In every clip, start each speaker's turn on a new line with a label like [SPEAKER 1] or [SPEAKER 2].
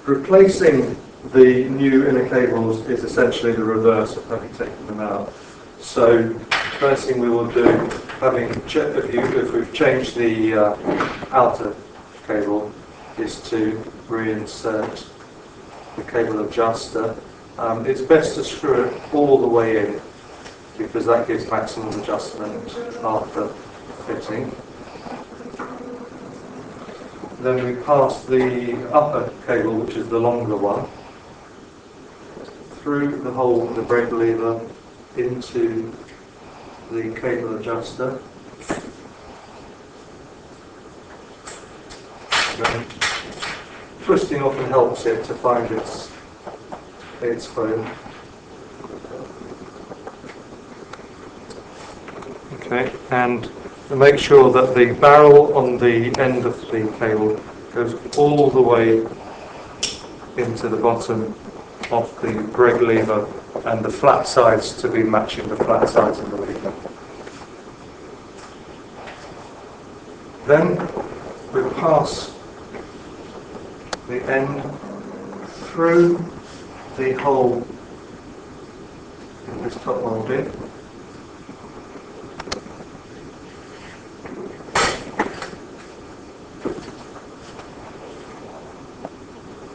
[SPEAKER 1] Replacing the new inner cables is essentially the reverse of having taken them out. So first thing we will do, if we've changed the outer cable, is to reinsert the cable adjuster. It's best to screw it all the way in, because that gives maximum adjustment after fitting. Then we pass the upper cable, which is the longer one, through the hole of the brake lever into the cable adjuster. Then twisting often helps it to find its home. Okay, and make sure that the barrel on the end of the cable goes all the way into the bottom of the brake lever, and the flat sides to be matching the flat sides of the lever. Then we pass the end through the hole in this top moulding,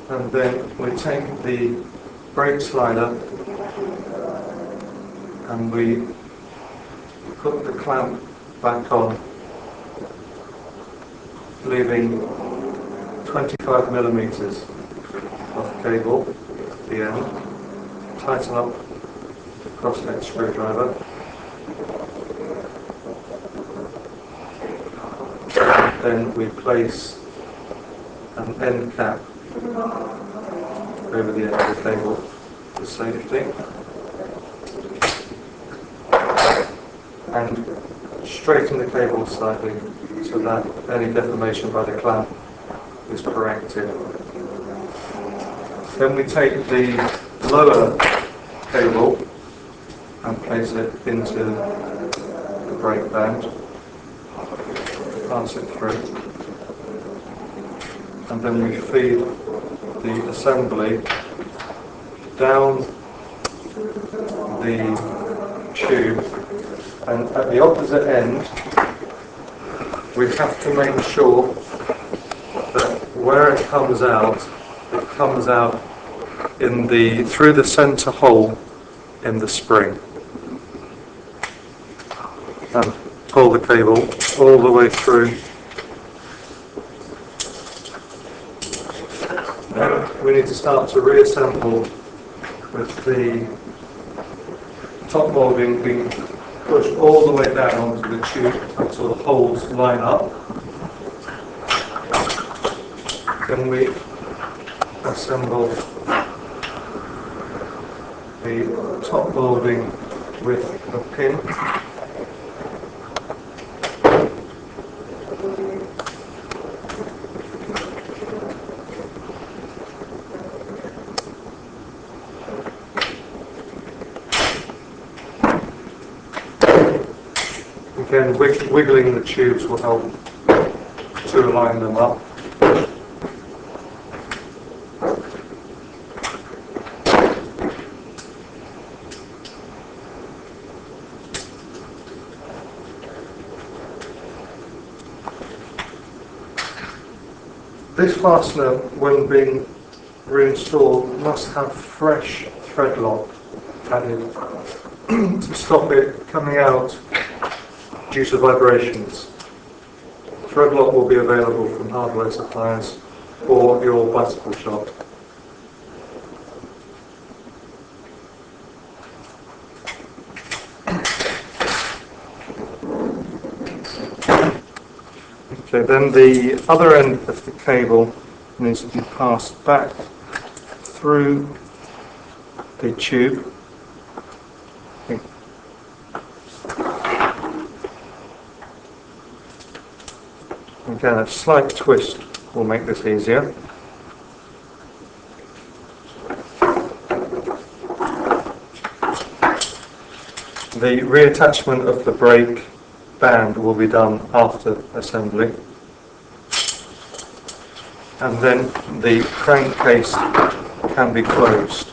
[SPEAKER 1] and then we take the brake slider and we put the clamp back on, leaving 25 millimeters of cable at the end. Tighten up the crosshead screwdriver. Then we place an end cap over the end of the cable for safety, and straighten the cable slightly so that any deformation by the clamp is corrected. Then we take the lower cable and place it into the brake band, pass it through, and then we feed the assembly down the tube, and at the opposite end we have to make sure that where it comes out through the centre hole in the spring, and pull the cable all the way through. Then we need to start to reassemble with the top moulding being pushed all the way down onto the tube until the holes line up. Then we assemble the top moulding with a pin. Again, wiggling the tubes will help to align them up. This fastener, when being reinstalled, must have fresh thread lock added to stop it coming out due to vibrations. Thread lock will be available from hardware suppliers or your bicycle shop. Okay, then the other end of the cable needs to be passed back through the tube. Again, a slight twist will make this easier. The reattachment of the brake band will be done after assembly. and then the crankcase can be closed.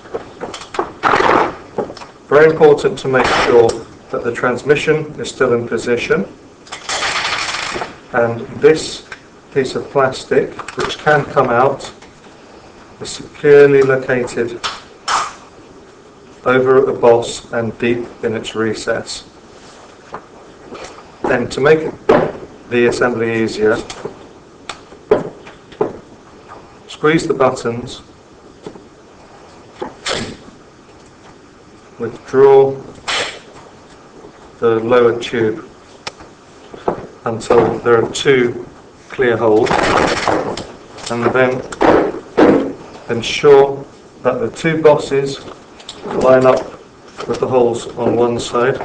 [SPEAKER 1] Very important to make sure that the transmission is still in position, and this piece of plastic, which can come out, is securely located over at the boss and deep in its recess. Then, to make the assembly easier, squeeze the buttons, withdraw the lower tube until there are two clear holes, and then ensure that the two bosses line up with the holes on one side.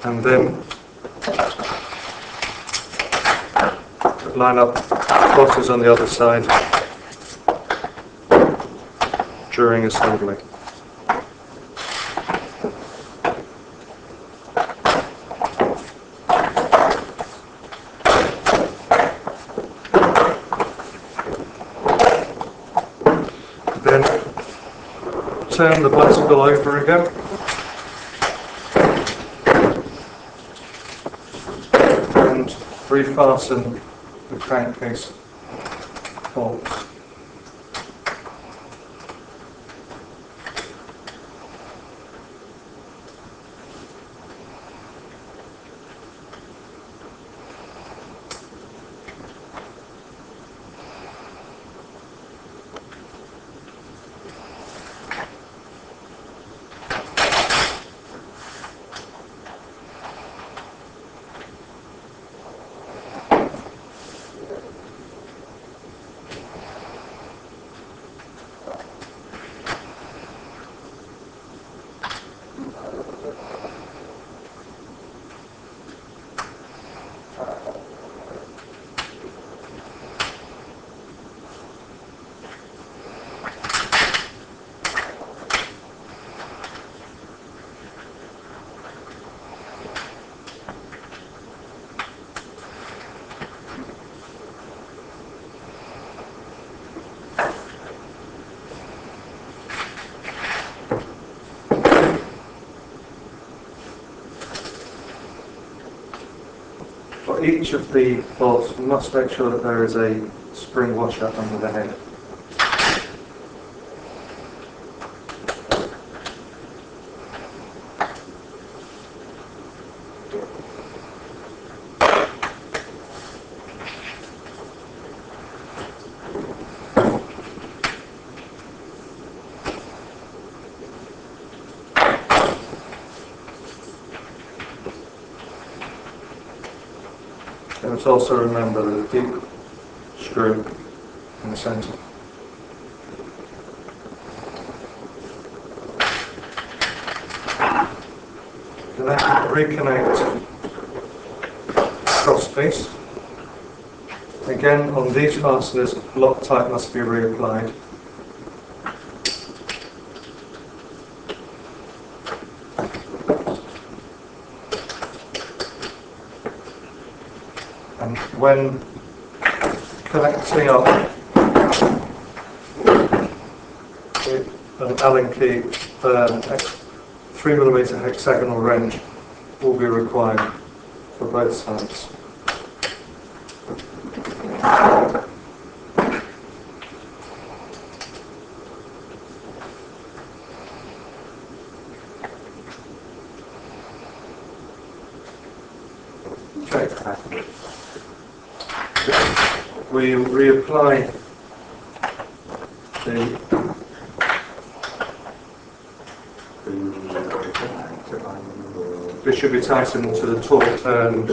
[SPEAKER 1] And then line up bosses on the other side during assembly. Then turn the bicycle over again. And refasten the crankcase bolts. For each of the bolts, we must make sure that there is a spring washer under the head. And let's also remember the deep screw in the centre. Then reconnect crosspiece. Again, on these fasteners, Loctite must be reapplied. And when connecting up with an Allen key, 3mm hexagonal wrench will be required for both sides. Okay. We reapply this should be tightened to the torque turned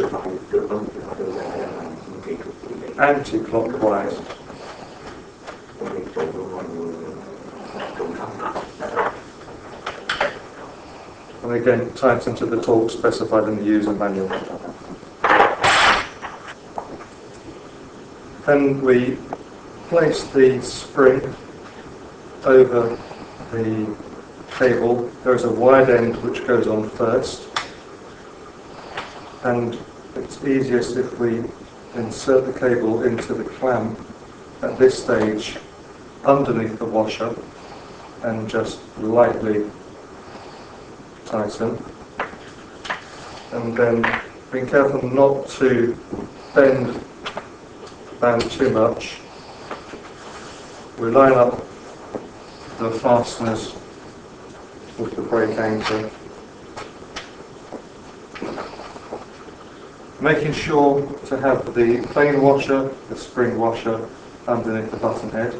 [SPEAKER 1] anti-clockwise. And again, tighten to the torque specified in the user manual. Then we place the spring over the cable, there is a wide end which goes on first, and it's easiest if we insert the cable into the clamp at this stage underneath the washer and just lightly tighten, and then being careful not to bend the band too much, we line up the fasteners with the brake anchor, making sure to have the plain washer, the spring washer, underneath the button head.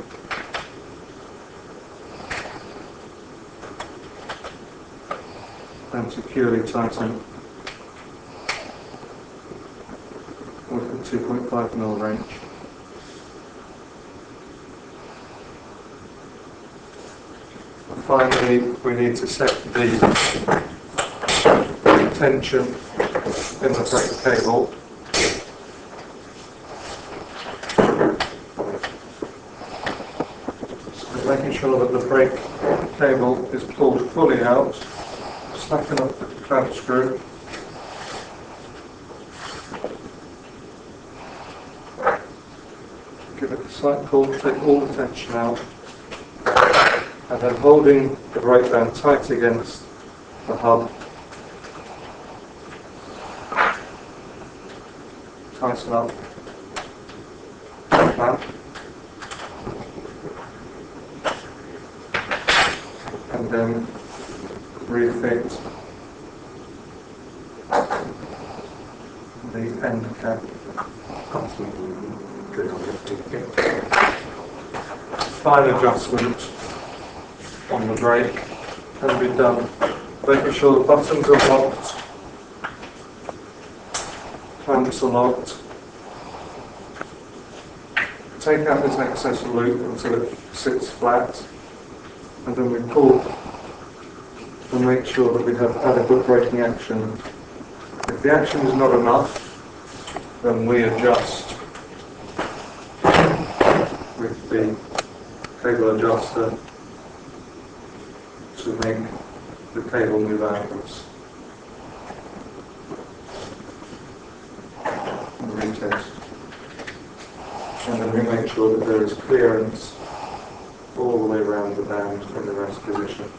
[SPEAKER 1] And securely tighten with the 2.5mm wrench. And finally, we need to set the tension in the brake cable. So making sure that the brake cable is pulled fully out, slacken up the clamp screw, give it a slight pull, take all the tension out, and then holding the brake band tight against the hub, tighten up the clamp, and then refit the end cap. Fine adjustment on the brake can be done, making sure the buttons are locked, clamps are locked. Take out this excess loop until it sits flat, and then we pull and make sure that we have adequate braking action. If the action is not enough, then we adjust with the cable adjuster to make the cable move outwards. And retest. And then we make sure that there is clearance all the way around the band in the rest position.